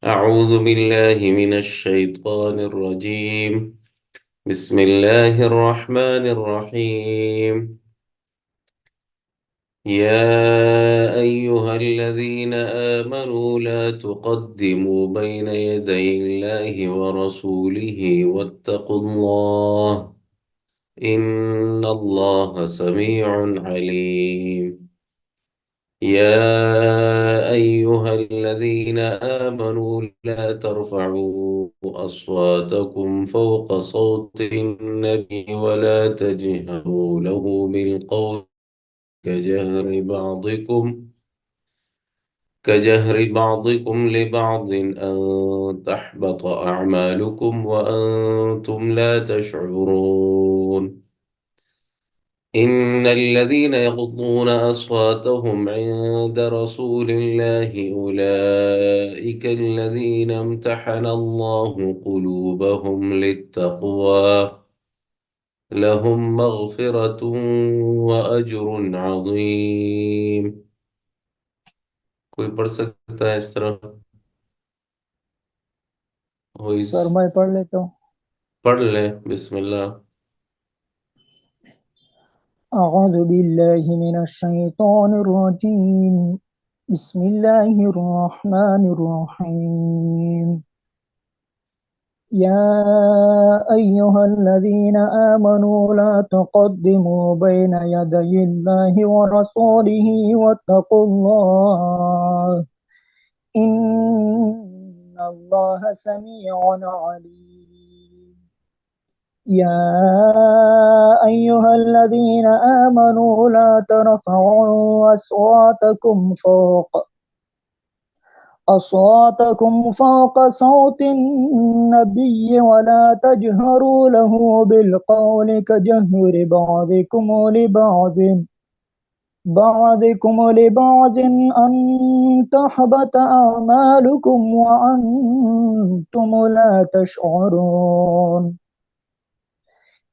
أعوذ بالله من الشيطان الرجيم. بسم الله الرحمن الرحيم. يا أيها الذين آمنوا لا تقدموا بين يدي الله ورسوله واتقوا الله إن الله سميع عليم. يا أيها الذين آمنوا لا ترفعوا أصواتكم فوق صوت النبي ولا تجهروا له بالقول كجهر بعضكم كجهر بعضكم لبعض أن تحبط أعمالكم وأنتم لا تشعرون. إن الذين يغضون أصواتهم عند رسول الله أولئك الذين امتحن الله قلوبهم للتقوى لهم مغفرة وأجر عظيم. کوئی پڑھ سکتا ہے اس طرح؟ سر میں پڑھ لیتا ہوں. پڑھ لیں، بسم اللہ. اعوذ باللہ من الشیطان الرجیم. بسم اللہ الرحمن الرحیم. یا ایہا الذین آمنوا لا تقدموا بین یدی اللہ ورسولہ واتقوا اللہ ان اللہ سمیع علیم. يا أيها الذين آمنوا لا ترفعوا أصواتكم فوق صوت النبي ولا تجهروا له بالقول كجهر بعضكم لبعض أن تحبط أعمالكم وأنتم لا تشعرون.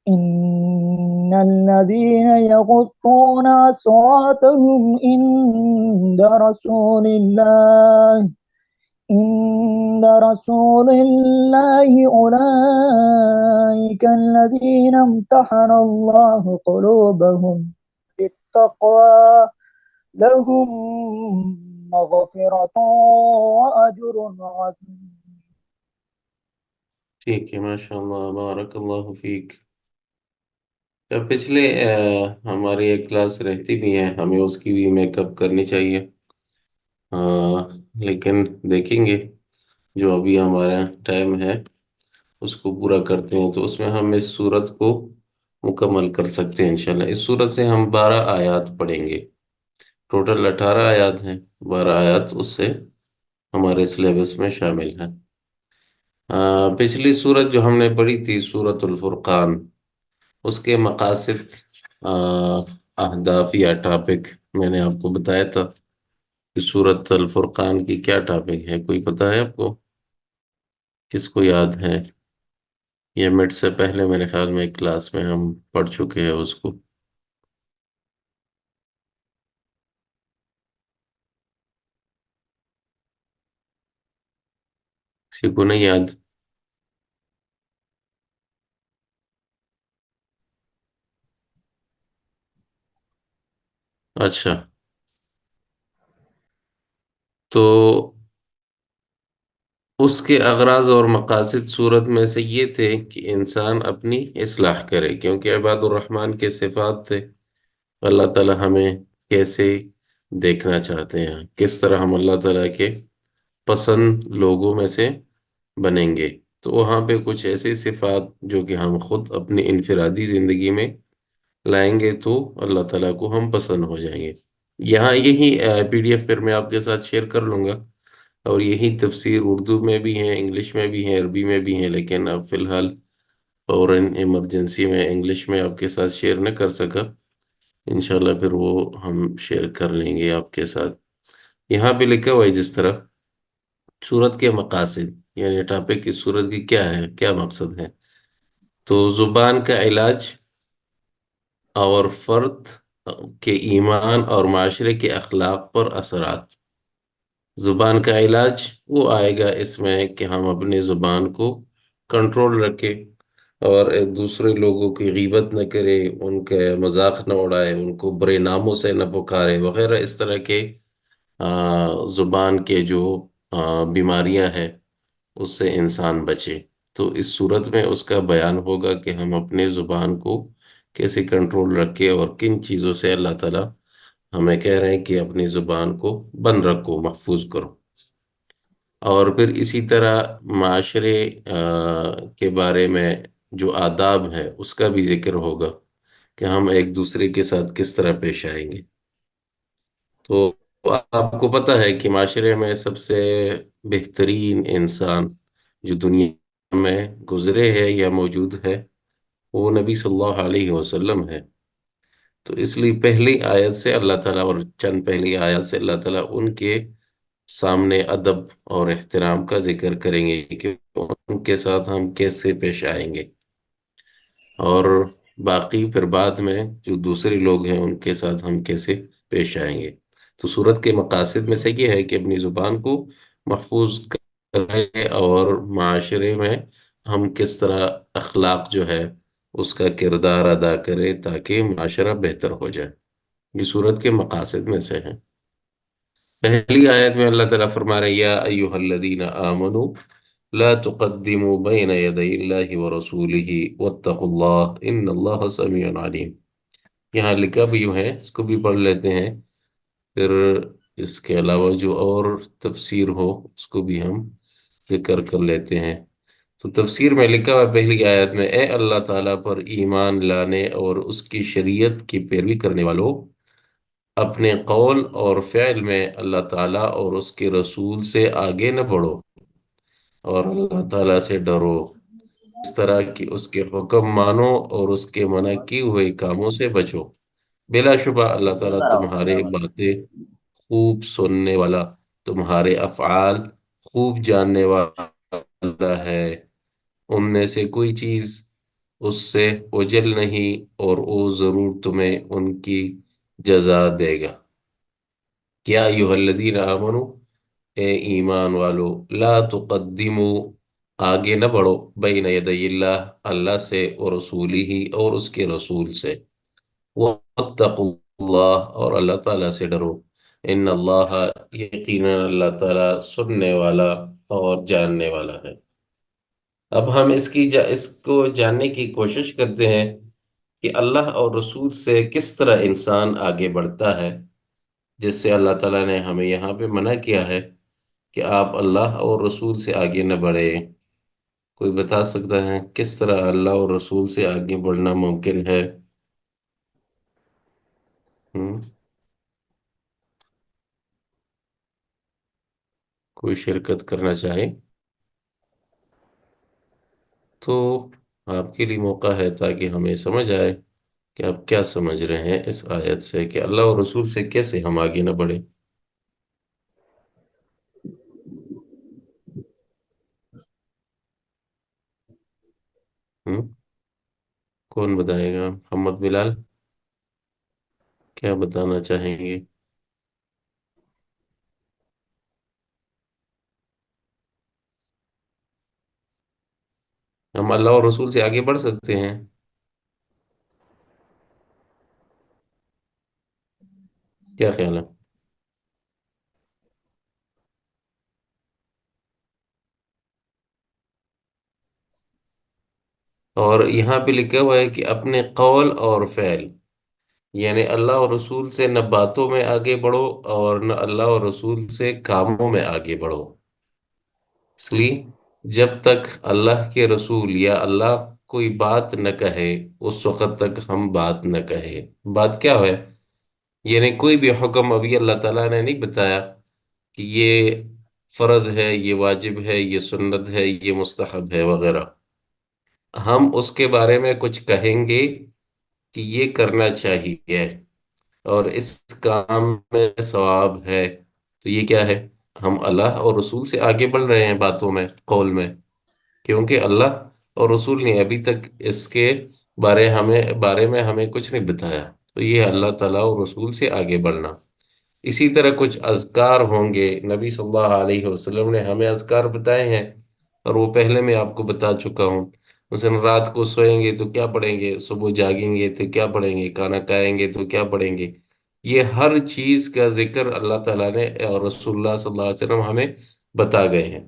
إن الذين يغضون أصواتهم عند رسول الله أولئك الذين امتحن الله قلوبهم للتقوى لهم مغفرة وأجر عظيم. ٹھیک ہے، ماشاء اللہ، بارک اللہ فیک. پچھلے ہماری ایک کلاس رہتی بھی ہے، ہمیں اس کی بھی میک اپ کرنی چاہیے، لیکن دیکھیں گے جو ابھی ہمارا ٹائم ہے اس کو پورا کرتے ہیں تو اس میں ہم اس صورت کو مکمل کر سکتے ہیں انشاءاللہ. اس صورت سے ہم 12 آیات پڑھیں گے. ٹوٹل 18 آیات ہیں، 12 آیات اس سے ہمارے سلیبس میں شامل ہیں. پچھلی صورت جو ہم نے پڑھی تھی سورۃ الفرقان، اس کے مقاصد، اہداف یا ٹاپک میں نے آپ کو بتایا تھا کہ سورۃ الفرقان کی کیا ٹاپک ہے. کوئی پتہ ہے آپ کو؟ کس کو یاد ہے؟ یہ مڈ سے پہلے میرے خیال میں ایک کلاس میں ہم پڑھ چکے ہیں اس کو. کسی کو نہیں یاد؟ اچھا، تو اس کے اغراض اور مقاصد صورت میں سے یہ تھے کہ انسان اپنی اصلاح کرے، کیونکہ عباد الرحمن کے صفات تھے. اللہ تعالیٰ ہمیں کیسے دیکھنا چاہتے ہیں، کس طرح ہم اللہ تعالیٰ کے پسند لوگوں میں سے بنیں گے. تو وہاں پہ کچھ ایسی صفات جو کہ ہم خود اپنی انفرادی زندگی میں لائیں گے تو اللہ تعالیٰ کو ہم پسند ہو جائیں گے. یہاں یہی پی ڈی ایف پھر میں آپ کے ساتھ شیئر کر لوں گا، اور یہی تفسیر اردو میں بھی ہیں، انگلش میں بھی ہیں، عربی میں بھی ہیں، لیکن اب فی الحال فوراً ایمرجنسی میں انگلش میں آپ کے ساتھ شیئر نہ کر سکا. انشاءاللہ پھر وہ ہم شیئر کر لیں گے آپ کے ساتھ. یہاں پہ لکھا ہوا ہے جس طرح سورت کے مقاصد، یعنی ٹاپک اس سورت کی کیا ہے، کیا مقصد ہے. تو زبان کا علاج اور فرد کے ایمان اور معاشرے کے اخلاق پر اثرات. زبان کا علاج وہ آئے گا اس میں کہ ہم اپنی زبان کو کنٹرول رکھیں، اور ایک دوسرے لوگوں کی غیبت نہ کرے، ان کے مذاق نہ اڑائے، ان کو برے ناموں سے نہ پکارے وغیرہ، اس طرح کے زبان کے جو بیماریاں ہیں اس سے انسان بچے۔ تو اس صورت میں اس کا بیان ہوگا کہ ہم اپنے زبان کو کیسے کنٹرول رکھے، اور کن چیزوں سے اللہ تعالیٰ ہمیں کہہ رہے ہیں کہ اپنی زبان کو بند رکھو، محفوظ کرو۔ اور پھر اسی طرح معاشرے کے بارے میں جو آداب ہے اس کا بھی ذکر ہوگا کہ ہم ایک دوسرے کے ساتھ کس طرح پیش آئیں گے۔ تو آپ کو پتہ ہے کہ معاشرے میں سب سے بہترین انسان جو دنیا میں گزرے ہے یا موجود ہے، وہ نبی صلی اللہ علیہ وسلم ہے۔ تو اس لیے پہلی آیت سے اللہ تعالیٰ، اور چند پہلی آیت سے اللہ تعالیٰ ان کے سامنے ادب اور احترام کا ذکر کریں گے کہ ان کے ساتھ ہم کیسے پیش آئیں گے، اور باقی پھر بعد میں جو دوسرے لوگ ہیں ان کے ساتھ ہم کیسے پیش آئیں گے۔ تو صورت کے مقاصد میں سے یہ ہے کہ اپنی زبان کو محفوظ کریں، اور معاشرے میں ہم کس طرح اخلاق جو ہے اس کا کردار ادا کریں تاکہ معاشرہ بہتر ہو جائے۔ یہ صورت کے مقاصد میں سے ہیں۔ پہلی آیت میں اللہ تعالیٰ فرما رہے ہیں، یا ایہا الذین آمنوا لا تقدموا بین یدی اللہ ورسولہ واتقوا اللہ ان اللہ سمیع علیم۔ یہاں لکھا بھی یوں ہے، اس کو بھی پڑھ لیتے ہیں، پھر اس کے علاوہ جو اور تفسیر ہو اس کو بھی ہم ذکر کر لیتے ہیں۔ تو تفسیر میں لکھا ہوا پہلی آیت میں، اے اللہ تعالیٰ پر ایمان لانے اور اس کی شریعت کی پیروی کرنے والوں، اپنے قول اور فعل میں اللہ تعالیٰ اور اس کے رسول سے آگے نہ بڑھو، اور اللہ تعالیٰ سے ڈرو، اس طرح کہ اس کے حکم مانو اور اس کے منع کی ہوئے کاموں سے بچو۔ بلا شبہ اللہ تعالیٰ تمہارے باتیں خوب سننے والا، تمہارے افعال خوب جاننے والا ہے۔ ان میں سے کوئی چیز اس سے اوجل نہیں، اور وہ ضرور تمہیں ان کی جزا دے گا۔ کیا ایہا الذین آمنوا، اے ایمان والو، لا تقدمو، آگے نہ بڑھو، بین یدی اللہ، اللہ سے، اور رسولہ، اور اس کے رسول سے، واتقوا اللہ، اور اللہ تعالیٰ سے ڈرو، ان اللہ، یقینا اللہ تعالیٰ سننے والا اور جاننے والا ہے۔ اب ہم اس کو جاننے کی کوشش کرتے ہیں کہ اللہ اور رسول سے کس طرح انسان آگے بڑھتا ہے، جس سے اللہ تعالیٰ نے ہمیں یہاں پہ منع کیا ہے کہ آپ اللہ اور رسول سے آگے نہ بڑھے۔ کوئی بتا سکتا ہے کس طرح اللہ اور رسول سے آگے بڑھنا ممکن ہے؟ ہم؟ کوئی شرکت کرنا چاہے تو آپ کے لیے موقع ہے، تاکہ ہمیں سمجھ آئے کہ آپ کیا سمجھ رہے ہیں اس آیت سے کہ اللہ اور رسول سے کیسے ہم آگے نہ بڑھیں۔ ہم؟ کون بتائے گا؟ محمد بلال کیا بتانا چاہیں گے؟ ہم اللہ اور رسول سے آگے بڑھ سکتے ہیں؟ کیا خیال ہے؟ اور یہاں پہ لکھا ہوا ہے کہ اپنے قول اور فعل، یعنی اللہ اور رسول سے نہ باتوں میں آگے بڑھو، اور نہ اللہ اور رسول سے کاموں میں آگے بڑھو۔ اس لیے جب تک اللہ کے رسول یا اللہ کوئی بات نہ کہے، اس وقت تک ہم بات نہ کہے۔ بات کیا ہے؟ یعنی کوئی بھی حکم ابھی اللہ تعالیٰ نے نہیں بتایا کہ یہ فرض ہے، یہ واجب ہے، یہ سنت ہے، یہ مستحب ہے وغیرہ، ہم اس کے بارے میں کچھ کہیں گے کہ یہ کرنا چاہیے اور اس کام میں ثواب ہے، تو یہ کیا ہے؟ ہم اللہ اور رسول سے آگے بڑھ رہے ہیں باتوں میں، قول میں، کیونکہ اللہ اور رسول نے ابھی تک اس کے بارے میں ہمیں کچھ نہیں بتایا۔ تو یہ ہے اللہ تعالیٰ اور رسول سے آگے بڑھنا۔ اسی طرح کچھ اذکار ہوں گے، نبی صلی اللہ علیہ وسلم نے ہمیں اذکار بتائے ہیں، اور وہ پہلے میں آپ کو بتا چکا ہوں۔ مثلا رات کو سوئیں گے تو کیا پڑھیں گے، صبح جاگیں گے تو کیا پڑھیں گے، کھانا کھائیں گے تو کیا پڑھیں گے۔ یہ ہر چیز کا ذکر اللہ تعالیٰ نے اور رسول اللہ صلی اللہ علیہ وسلم ہمیں بتا گئے ہیں،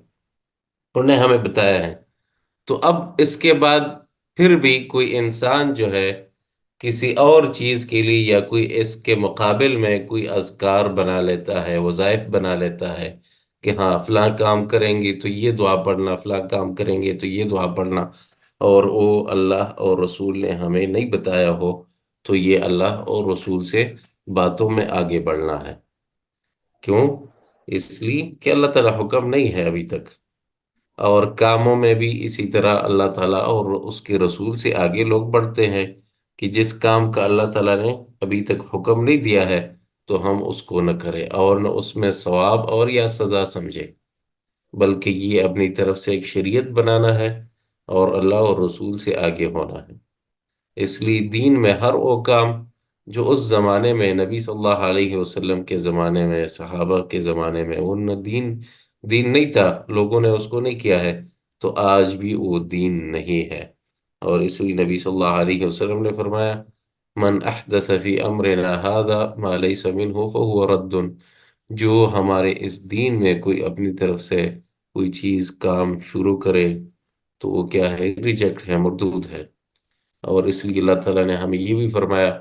انہوں نے ہمیں بتایا ہے۔ تو اب اس کے بعد پھر بھی کوئی انسان جو ہے کسی اور چیز کے لیے یا کوئی اس کے مقابل میں کوئی اذکار بنا لیتا ہے، وظائف بنا لیتا ہے کہ ہاں فلاں کام کریں گے تو یہ دعا پڑھنا، فلاں کام کریں گے تو یہ دعا پڑھنا، اور وہ اللہ اور رسول نے ہمیں نہیں بتایا ہو، تو یہ اللہ اور رسول سے باتوں میں آگے بڑھنا ہے۔ کیوں؟ اس لیے کہ اللہ تعالیٰ حکم نہیں ہے ابھی تک، اور کاموں میں بھی اسی طرح اللہ تعالیٰ اور اس کے رسول سے آگے لوگ بڑھتے ہیں کہ جس کام کا اللہ تعالیٰ نے ابھی تک حکم نہیں دیا ہے تو ہم اس کو نہ کریں اور نہ اس میں ثواب اور یا سزا سمجھے، بلکہ یہ اپنی طرف سے ایک شریعت بنانا ہے اور اللہ اور رسول سے آگے ہونا ہے۔ اس لیے دین میں ہر وہ کام جو اس زمانے میں نبی صلی اللہ علیہ وسلم کے زمانے میں، صحابہ کے زمانے میں ان دین نہیں تھا، لوگوں نے اس کو نہیں کیا ہے، تو آج بھی وہ دین نہیں ہے۔ اور اس لیے نبی صلی اللہ علیہ وسلم نے فرمایا، من احدث فی امرنا هذا ما لیس منہ فهو رد، جو ہمارے اس دین میں کوئی اپنی طرف سے کوئی چیز کام شروع کرے تو وہ کیا ہے، ریجیکٹ ہے، مردود ہے۔ اور اس لیے اللہ تعالیٰ نے ہمیں یہ بھی فرمایا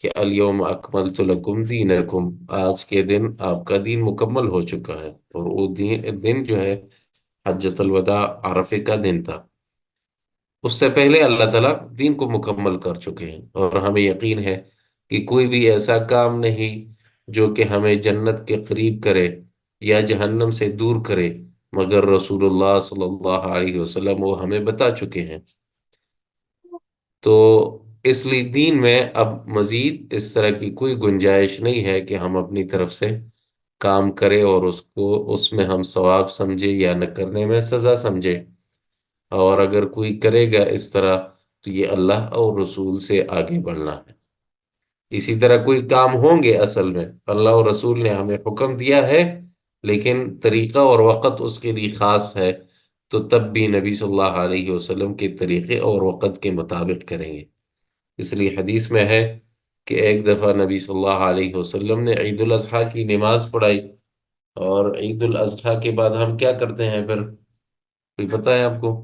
کہ الیوم اکملت لکم دینکم، آج کے دن آپ کا دین مکمل ہو چکا ہے۔ اور وہ دن جو ہے حجۃ الوداع، عرفے کا دن تھا، اس سے پہلے اللہ تعالیٰ دین کو مکمل کر چکے ہیں، اور ہمیں یقین ہے کہ کوئی بھی ایسا کام نہیں جو کہ ہمیں جنت کے قریب کرے یا جہنم سے دور کرے، مگر رسول اللہ صلی اللہ علیہ وسلم وہ ہمیں بتا چکے ہیں۔ تو اس لیے دین میں اب مزید اس طرح کی کوئی گنجائش نہیں ہے کہ ہم اپنی طرف سے کام کریں اور اس کو اس میں ہم ثواب سمجھے یا نہ کرنے میں سزا سمجھے۔ اور اگر کوئی کرے گا اس طرح تو یہ اللہ اور رسول سے آگے بڑھنا ہے۔ اسی طرح کوئی کام ہوں گے اصل میں اللہ اور رسول نے ہمیں حکم دیا ہے، لیکن طریقہ اور وقت اس کے لیے خاص ہے، تو تب بھی نبی صلی اللہ علیہ وسلم کے طریقے اور وقت کے مطابق کریں گے۔ اس لیے حدیث میں ہے کہ ایک دفعہ نبی صلی اللہ علیہ وسلم نے عید الاضحیٰ کی نماز پڑھائی، اور عید الاضحیٰ کے بعد ہم کیا کرتے ہیں پھر، کوئی پتہ ہے آپ کو؟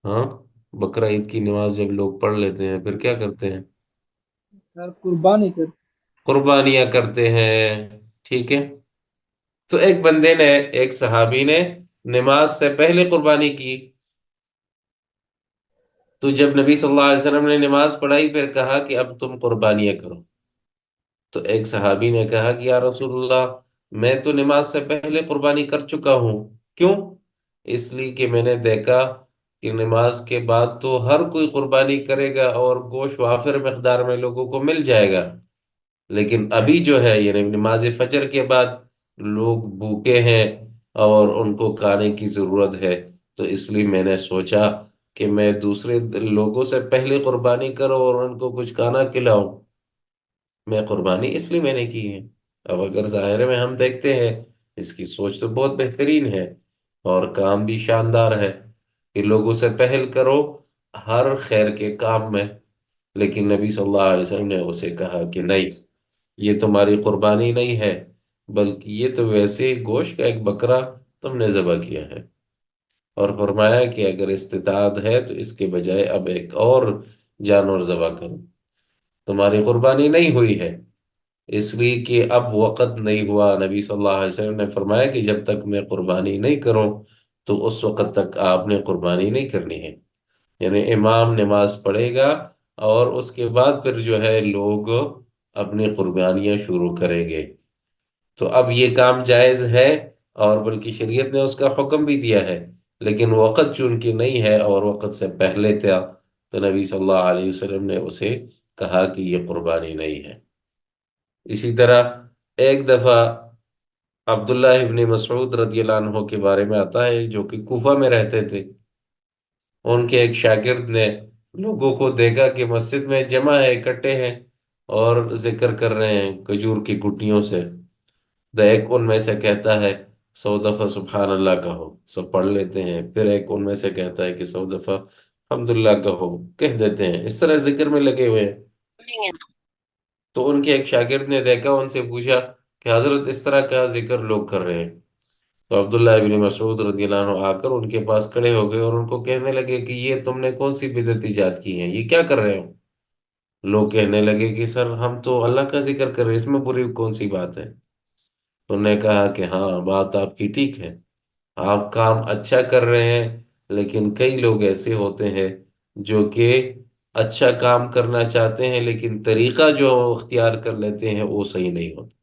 ہاں، بقرہ عید کی نماز جب لوگ پڑھ لیتے ہیں پھر کیا کرتے ہیں؟ سر قربانی کر قربانیاں کرتے ہیں، ٹھیک ہے۔ تو ایک بندے نے، ایک صحابی نے نماز سے پہلے قربانی کی، تو جب نبی صلی اللہ علیہ وسلم نے نماز پڑھائی پھر کہا کہ اب تم قربانیاں کرو، تو ایک صحابی نے کہا کہ یا رسول اللہ، میں تو نماز سے پہلے قربانی کر چکا ہوں۔ کیوں؟ اس لیے کہ میں نے دیکھا کہ نماز کے بعد تو ہر کوئی قربانی کرے گا اور گوشت وافر مقدار میں لوگوں کو مل جائے گا، لیکن ابھی جو ہے یعنی نماز فجر کے بعد لوگ بھوکے ہیں اور ان کو کھانے کی ضرورت ہے، تو اس لیے میں نے سوچا کہ میں دوسرے لوگوں سے پہلے قربانی کروں اور ان کو کچھ کھانا کھلاؤں۔ میں قربانی اس لیے میں نے کی ہے۔ اب اگر ظاہر میں ہم دیکھتے ہیں اس کی سوچ تو بہت بہترین ہے اور کام بھی شاندار ہے کہ لوگوں سے پہل کرو ہر خیر کے کام میں، لیکن نبی صلی اللہ علیہ وسلم نے اسے کہا کہ نہیں، یہ تمہاری قربانی نہیں ہے، بلکہ یہ تو ویسے گوشت کا ایک بکرا تم نے ذبح کیا ہے، اور فرمایا کہ اگر استطاعت ہے تو اس کے بجائے اب ایک اور جانور ذبح کرو، تمہاری قربانی نہیں ہوئی ہے۔ اس لیے کہ اب وقت نہیں ہوا، نبی صلی اللہ علیہ وسلم نے فرمایا کہ جب تک میں قربانی نہیں کروں تو اس وقت تک آپ نے قربانی نہیں کرنی ہے، یعنی امام نماز پڑھے گا اور اس کے بعد پھر جو ہے لوگ اپنی قربانیاں شروع کریں گے۔ تو اب یہ کام جائز ہے، اور بلکہ شریعت نے اس کا حکم بھی دیا ہے، لیکن وقت چون کہ نہیں ہے اور وقت سے پہلے تھا، تو نبی صلی اللہ علیہ وسلم نے اسے کہا کہ یہ قربانی نہیں ہے۔ اسی طرح ایک دفعہ عبداللہ ابن مسعود رضی اللہ عنہ کے بارے میں آتا ہے، جو کہ کوفہ میں رہتے تھے۔ ان کے ایک شاگرد نے لوگوں کو دیکھا کہ مسجد میں جمع ہے، اکٹھے ہیں، اور ذکر کر رہے ہیں کھجور کی گٹیوں سے، تو ایک ان میں سے کہتا ہے 100 دفعہ سبحان اللہ کہو، سب پڑھ لیتے ہیں، پھر ایک ان میں سے کہتا ہے کہ 100 دفعہ الحمدللہ کہو، کہہ دیتے ہیں، اس طرح ذکر میں لگے ہوئے ہیں۔ تو ان کے ایک شاگرد نے دیکھا، ان سے پوچھا کہ حضرت اس طرح کا ذکر لوگ کر رہے ہیں۔ تو عبداللہ ابن مسعود رضی اللہ عنہ آ کر ان کے پاس کھڑے ہو گئے اور ان کو کہنے لگے کہ یہ تم نے کون سی بدعت ایجاد کی ہے، یہ کیا کر رہے ہو؟ لوگ کہنے لگے کہ سر ہم تو اللہ کا ذکر کر رہے ہیں، اس میں بری کون سی بات ہے؟ تو انہوں نے کہا کہ ہاں بات آپ کی ٹھیک ہے، آپ کام اچھا کر رہے ہیں، لیکن کئی لوگ ایسے ہوتے ہیں جو کہ اچھا کام کرنا چاہتے ہیں لیکن طریقہ جو اختیار کر لیتے ہیں وہ صحیح نہیں ہوتا۔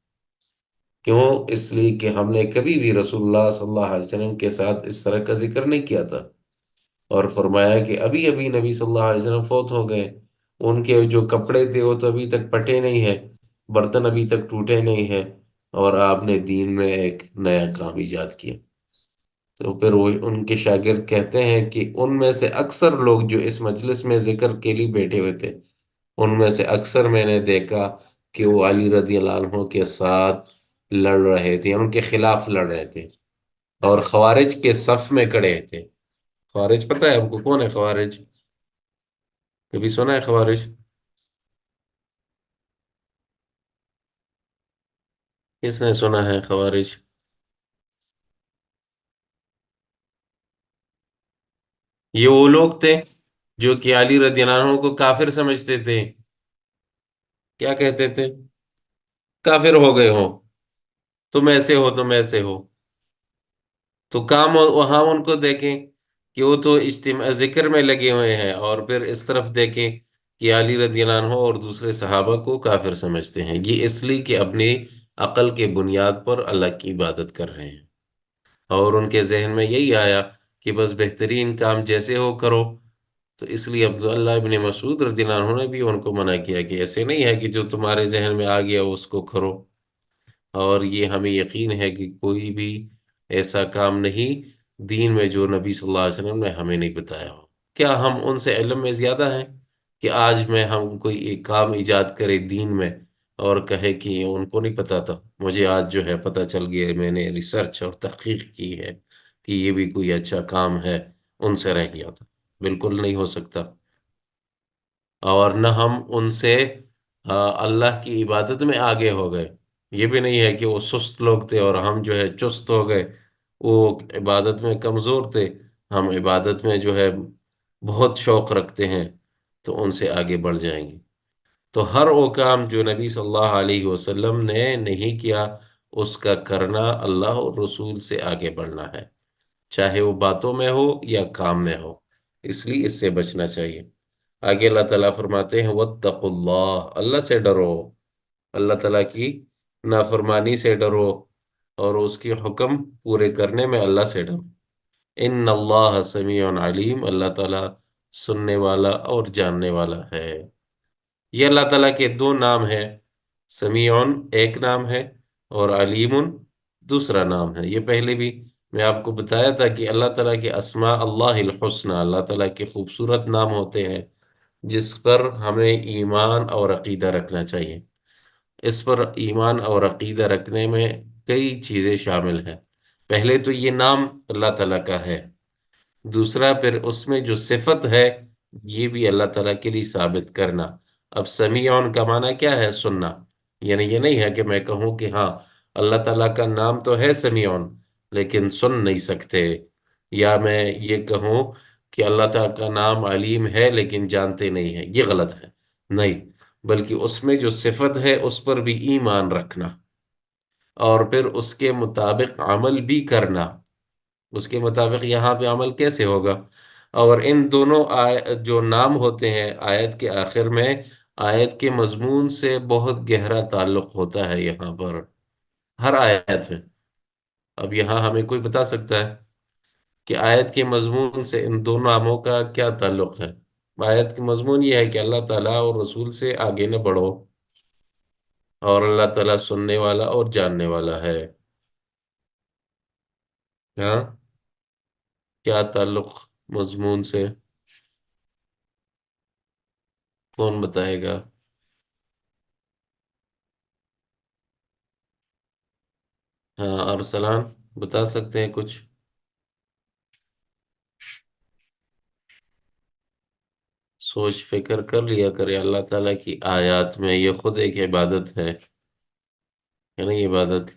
کیوں؟ اس لیے کہ ہم نے کبھی بھی رسول اللہ صلی اللہ علیہ وسلم کے ساتھ اس طرح کا ذکر نہیں کیا تھا، اور فرمایا کہ ابھی ابھی نبی صلی اللہ علیہ وسلم فوت ہو گئے، ان کے جو کپڑے تھے وہ تو ابھی تک پٹے نہیں ہیں، برتن ابھی تک ٹوٹے نہیں ہیں، اور آپ نے دین میں ایک نیا کام ایجاد کیا۔ تو پھر وہ ان کے شاگرد کہتے ہیں کہ ان میں سے اکثر لوگ جو اس مجلس میں ذکر کے لیے بیٹھے ہوئے تھے، ان میں سے اکثر میں نے دیکھا کہ وہ علی رضی اللہ عنہ کے ساتھ لڑ رہے تھے، ان کے خلاف لڑ رہے تھے، اور خوارج کے صف میں کھڑے تھے۔ خوارج پتہ ہے آپ کو کون ہے خوارج؟ کبھی سنا ہے خوارج؟ کس نے سنا ہے خوارج؟ یہ وہ لوگ تھے جو کہ علی رضی اللہ عنہ کو کافر سمجھتے تھے، کیا کہتے تھے؟ کافر ہو گئے ہو، تم ایسے ہو، تم ایسے ہو۔ تو کام وہاں ان کو دیکھیں کہ وہ تو اجتماع ذکر میں لگے ہوئے ہیں، اور پھر اس طرف دیکھیں کہ علی رضی اللہ عنہ اور دوسرے صحابہ کو کافر سمجھتے ہیں، یہ اس لیے کہ اپنی عقل کے بنیاد پر اللہ کی عبادت کر رہے ہیں، اور ان کے ذہن میں یہی آیا کہ بس بہترین کام جیسے ہو کرو۔ تو اس لیے عبداللہ ابن مسعود رضی اللہ عنہ نے بھی ان کو منع کیا کہ ایسے نہیں ہے کہ جو تمہارے ذہن میں آ گیا اس کو کرو، اور یہ ہمیں یقین ہے کہ کوئی بھی ایسا کام نہیں دین میں جو نبی صلی اللہ علیہ وسلم نے ہمیں نہیں بتایا ہو۔ کیا ہم ان سے علم میں زیادہ ہیں کہ آج میں ہم کوئی ایک کام ایجاد کرے دین میں اور کہے کہ ان کو نہیں پتا تھا، مجھے آج جو ہے پتہ چل گیا، میں نے ریسرچ اور تحقیق کی ہے کہ یہ بھی کوئی اچھا کام ہے، ان سے رہ گیا تھا؟ بالکل نہیں ہو سکتا۔ اور نہ ہم ان سے اللہ کی عبادت میں آگے ہو گئے، یہ بھی نہیں ہے کہ وہ سست لوگ تھے اور ہم جو ہے چست ہو گئے، وہ عبادت میں کمزور تھے، ہم عبادت میں جو ہے بہت شوق رکھتے ہیں، تو ان سے آگے بڑھ جائیں گے۔ تو ہر وہ کام جو نبی صلی اللہ علیہ وسلم نے نہیں کیا، اس کا کرنا اللہ اور رسول سے آگے بڑھنا ہے، چاہے وہ باتوں میں ہو یا کام میں ہو، اس لیے اس سے بچنا چاہیے۔ آگے اللہ تعالیٰ فرماتے ہیں وَاتَّقُوا اللَّهَ، اللہ سے ڈرو، اللہ تعالیٰ کی نافرمانی سے ڈرو، اور اس کی حکم پورے کرنے میں اللہ سے ڈرو۔ ان اللہ سمیع علیم، اللہ تعالیٰ سننے والا اور جاننے والا ہے۔ یہ اللہ تعالیٰ کے دو نام ہیں، سمیع ایک نام ہے اور علیم دوسرا نام ہے۔ یہ پہلے بھی میں آپ کو بتایا تھا کہ اللہ تعالیٰ کے اسماء اللہ الحسنى، اللہ تعالیٰ کے خوبصورت نام ہوتے ہیں جس پر ہمیں ایمان اور عقیدہ رکھنا چاہیے۔ اس پر ایمان اور عقیدہ رکھنے میں کئی چیزیں شامل ہیں۔ پہلے تو یہ نام اللہ تعالیٰ کا ہے، دوسرا پھر اس میں جو صفت ہے یہ بھی اللہ تعالیٰ کے لیے ثابت کرنا۔ اب سمیعون کا معنی کیا ہے؟ سننا، یعنی یہ نہیں ہے کہ میں کہوں کہ ہاں اللہ تعالیٰ کا نام تو ہے سمیعون لیکن سن نہیں سکتے، یا میں یہ کہوں کہ اللہ تعالیٰ کا نام علیم ہے لیکن جانتے نہیں ہیں، یہ غلط ہے، نہیں، بلکہ اس میں جو صفت ہے اس پر بھی ایمان رکھنا، اور پھر اس کے مطابق عمل بھی کرنا۔ اس کے مطابق یہاں پہ عمل کیسے ہوگا؟ اور ان دونوں جو نام ہوتے ہیں آیت کے آخر میں، آیت کے مضمون سے بہت گہرا تعلق ہوتا ہے یہاں پر، ہر آیت میں۔ اب یہاں ہمیں کوئی بتا سکتا ہے کہ آیت کے مضمون سے ان دو ناموں کا کیا تعلق ہے؟ آیت کا مضمون یہ ہے کہ اللہ تعالیٰ اور رسول سے آگے نہ بڑھو، اور اللہ تعالیٰ سننے والا اور جاننے والا ہے۔ ہاں، کیا تعلق مضمون سے؟ کون بتائے گا؟ ہاں ارسلان بتا سکتے ہیں کچھ؟ سوچ فکر کر لیا کرے اللہ تعالیٰ کی آیات میں، یہ خود ایک عبادت ہے نا یہ عبادت؟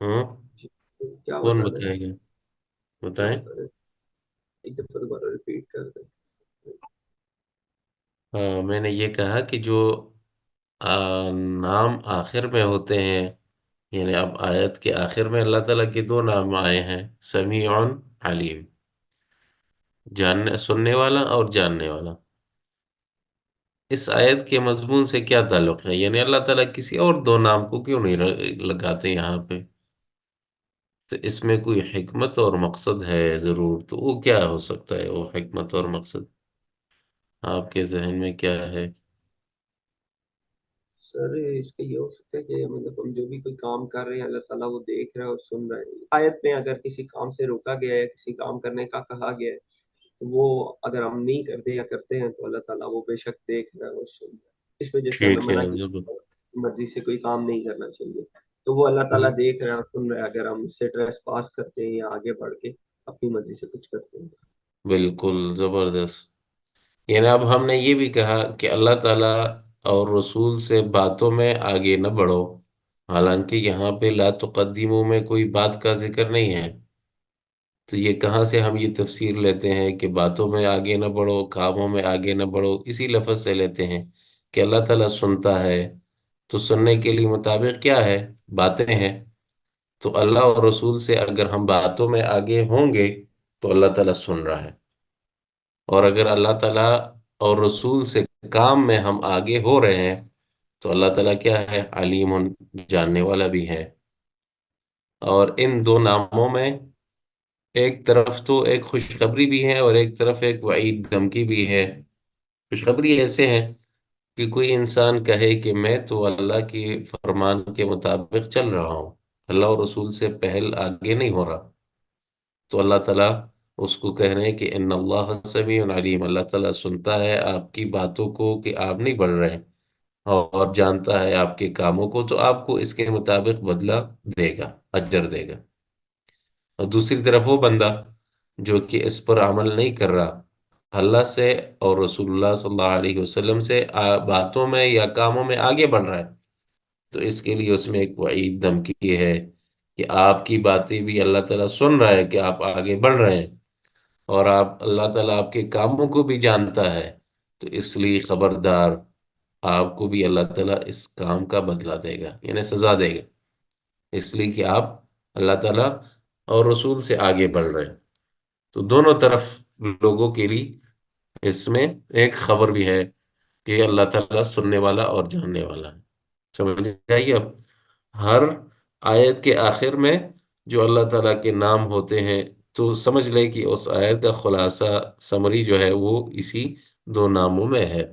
ہاں، جی، کیا کون بتانا ہے؟ بتائے گا؟ کیا بتائیں۔ بتا رہے ہیں؟ ایک دفعہ دوبارہ ریپیٹ کر دیں۔ ہاں میں نے یہ کہا کہ جو نام آخر میں ہوتے ہیں، یعنی اب آیت کے آخر میں اللہ تعالیٰ کے دو نام آئے ہیں، سمیع علیم، جاننے سننے والا اور جاننے والا۔ اس آیت کے مضمون سے کیا تعلق ہے؟ یعنی اللہ تعالیٰ کسی اور دو نام کو کیوں نہیں لگاتے یہاں پہ؟ تو اس میں کوئی حکمت اور مقصد ہے ضرور، تو وہ کیا ہو سکتا ہے وہ حکمت اور مقصد؟ آپ کے ذہن میں کیا ہے؟ سر اس کا یہ ہو سکتا ہے کہ مطلب ہم جو بھی کوئی کام کر رہے ہیں اللہ تعالیٰ وہ دیکھ رہا ہے اور سن رہا ہے۔ آیت میں اگر کسی کام سے روکا گیا ہے، کسی کام کرنے کا کہا گیا ہے، تو وہ اگر ہم نہیں کرتے یا کرتے ہیں تو اللہ تعالیٰ وہ بے شک دیکھ رہا ہے اور سن رہا ہے۔ اس میں جیسے ہمیں ٹھیک ہے منع ضرور۔ کیا مرضی سے کوئی کام نہیں کرنا چاہیے، تو وہ اللہ تعالیٰ ہم، دیکھ رہا ہے اور سن رہا ہے اگر ہم اس سے ٹریس پاس کرتے ہیں یا آگے بڑھ کے اپنی مرضی سے کچھ کرتے ہیں۔ بالکل زبردست۔ یعنی اب ہم نے یہ بھی کہا کہ اللہ تعالیٰ اور رسول سے باتوں میں آگے نہ بڑھو، حالانکہ یہاں پہ لا تقدمو میں کوئی بات کا ذکر نہیں ہے، تو یہ کہاں سے ہم یہ تفسیر لیتے ہیں کہ باتوں میں آگے نہ بڑھو، کاموں میں آگے نہ بڑھو؟ اسی لفظ سے لیتے ہیں کہ اللہ تعالیٰ سنتا ہے، تو سننے کے لیے مطابق کیا ہے؟ باتیں ہیں۔ تو اللہ اور رسول سے اگر ہم باتوں میں آگے ہوں گے تو اللہ تعالیٰ سن رہا ہے، اور اگر اللہ تعالیٰ اور رسول سے کام میں ہم آگے ہو رہے ہیں تو اللہ تعالیٰ کیا ہے؟ علیم، جاننے والا بھی ہے۔ اور ان دو ناموں میں ایک طرف تو ایک خوشخبری بھی ہے اور ایک طرف ایک وعید دھمکی بھی ہے۔ خوشخبری ایسے ہے کہ کوئی انسان کہے کہ میں تو اللہ کی فرمان کے مطابق چل رہا ہوں، اللہ اور رسول سے پہل آگے نہیں ہو رہا، تو اللہ تعالیٰ اس کو کہہ رہے ہیں کہ ان اللہ سمیع علیم، اللہ تعالیٰ سنتا ہے آپ کی باتوں کو کہ آپ نہیں بڑھ رہے ہیں، اور جانتا ہے آپ کے کاموں کو، تو آپ کو اس کے مطابق بدلہ دے گا، اجر دے گا۔ اور دوسری طرف وہ بندہ جو کہ اس پر عمل نہیں کر رہا، اللہ سے اور رسول اللہ صلی اللہ علیہ وسلم سے باتوں میں یا کاموں میں آگے بڑھ رہا ہے، تو اس کے لیے اس میں ایک وعید دھمکی ہے کہ آپ کی باتیں بھی اللہ تعالیٰ سن رہا ہے کہ آپ آگے بڑھ رہے ہیں، اور آپ اللہ تعالیٰ آپ کے کاموں کو بھی جانتا ہے، تو اس لیے خبردار، آپ کو بھی اللہ تعالیٰ اس کام کا بدلہ دے گا، یعنی سزا دے گا، اس لیے کہ آپ اللہ تعالیٰ اور رسول سے آگے بڑھ رہے ہیں۔ تو دونوں طرف لوگوں کے لیے اس میں ایک خبر بھی ہے کہ اللہ تعالیٰ سننے والا اور جاننے والا ہے۔ سمجھ جائیے اب، ہر آیت کے آخر میں جو اللہ تعالیٰ کے نام ہوتے ہیں، تو سمجھ لے کہ اس آیت کا خلاصہ، سمری جو ہے وہ اسی دو ناموں میں ہے۔